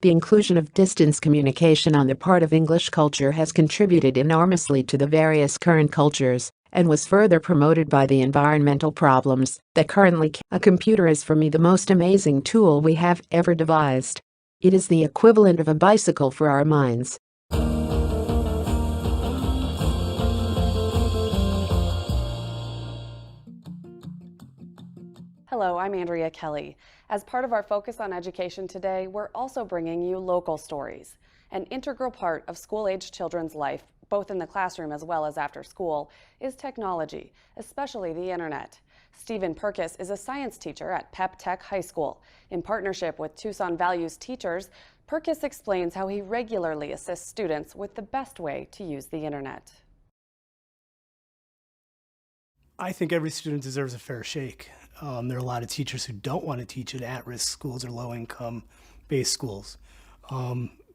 The inclusion of distance communication on the part of English culture has contributed enormously to the various current cultures, and was further promoted by the environmental problems that currently. A computer is for me the most amazing tool we have ever devised. It is the equivalent of a bicycle for our minds. Hello, I'm Andrea Kelly. As part of our focus on education today, we're also bringing you local stories. An integral part of school-aged children's life, both in the classroom as well as after school, is technology, especially the internet. Stephen Perkis is a science teacher at Pep Tech High School. In partnership with Tucson Values teachers, Perkis explains how he regularly assists students with the best way to use the internet. I think every student deserves a fair shake. There are a lot of teachers who don't want to teach at at-risk schools or low-income based schools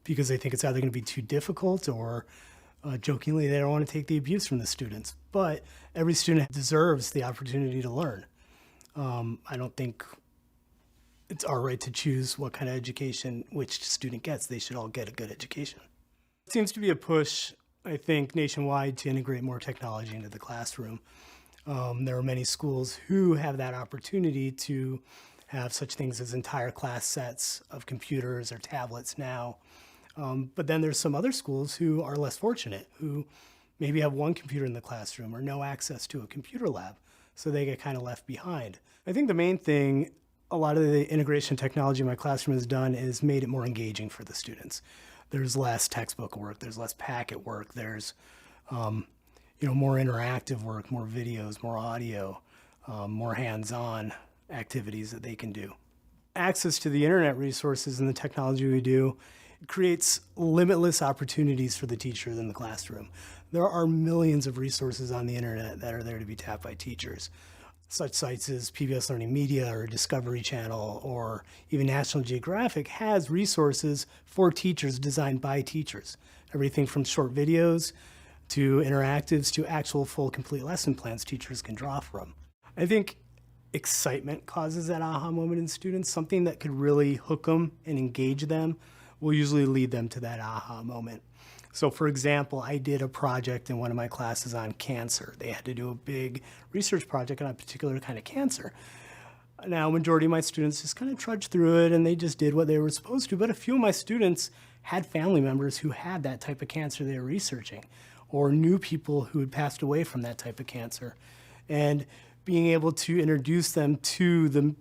because they think it's either going to be too difficult or jokingly they don't want to take the abuse from the students. But every student deserves the opportunity to learn. I don't think it's our right to choose what kind of education which student gets. They should all get a good education. It seems to be a push, I think, nationwide to integrate more technology into the classroom. There are many schools who have that opportunity to have such things as entire class sets of computers or tablets now. But then there's some other schools who are less fortunate, who maybe have one computer in the classroom or no access to a computer lab, so they get kind of left behind. I think the main thing a lot of the integration technology in my classroom has done is made it more engaging for the students. There's less textbook work, there's less packet work, there's more interactive work, more videos, more audio, more hands-on activities that they can do. Access to the internet resources and the technology we do creates limitless opportunities for the teacher in the classroom. There are millions of resources on the internet that are there to be tapped by teachers. Such sites as PBS Learning Media or Discovery Channel or even National Geographic has resources for teachers designed by teachers. Everything from short videos to interactives to actual full complete lesson plans teachers can draw from. I think excitement causes that aha moment in students. Something that could really hook them and engage them will usually lead them to that aha moment. So for example, I did a project in one of my classes on cancer. They had to do a big research project on a particular kind of cancer. Now, majority of my students just kind of trudged through it and they just did what they were supposed to, but a few of my students had family members who had that type of cancer they were researching, or knew people who had passed away from that type of cancer. And being able to introduce them to the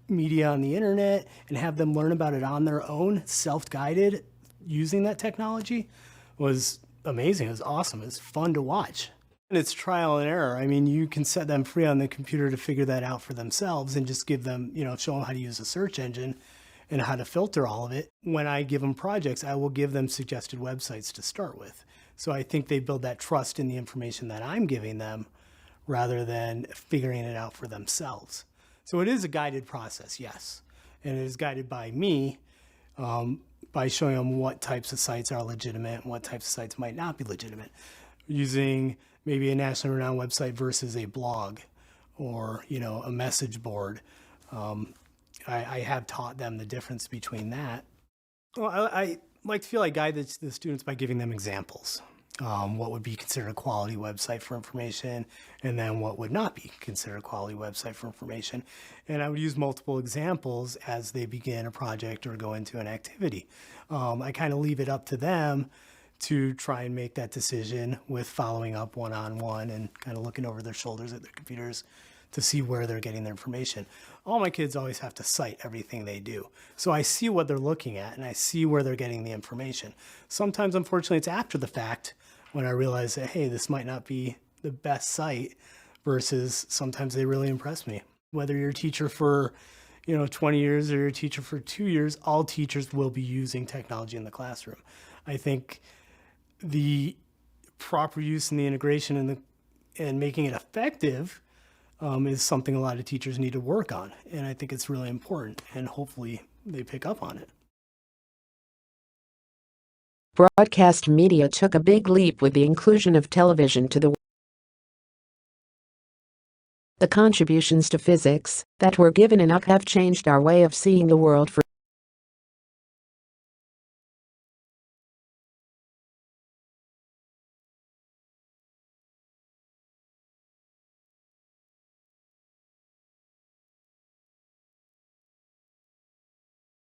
media on the internet and have them learn about it on their own, self-guided, using that technology, was amazing. It was awesome. It was fun to watch. And it's trial and error. I mean, you can set them free on the computer to figure that out for themselves and just give them, show them how to use a search engine and how to filter all of it. When I give them projects, I will give them suggested websites to start with. So I think they build that trust in the information that I'm giving them rather than figuring it out for themselves. So it is a guided process, yes. And it is guided by me by showing them what types of sites are legitimate and what types of sites might not be legitimate. Using maybe a nationally renowned website versus a blog or, a message board. I have taught them the difference between that. Well, I like to feel I guide the students by giving them examples. What would be considered a quality website for information, and then what would not be considered a quality website for information. And I would use multiple examples as they begin a project or go into an activity. I kind of leave it up to them to try and make that decision with following up one-on-one and kind of looking over their shoulders at their computers to see where they're getting their information. All my kids always have to cite everything they do. So I see what they're looking at and I see where they're getting the information. Sometimes, unfortunately, it's after the fact when I realize that, hey, this might not be the best site, versus sometimes they really impress me. Whether you're a teacher for 20 years or you're a teacher for 2 years, all teachers will be using technology in the classroom. I think the proper use and the integration and making it effective is something a lot of teachers need to work on. And I think it's really important, and hopefully they pick up on it. Broadcast media took a big leap with the inclusion of television to the world. The contributions to physics that were given in UC have changed our way of seeing the world for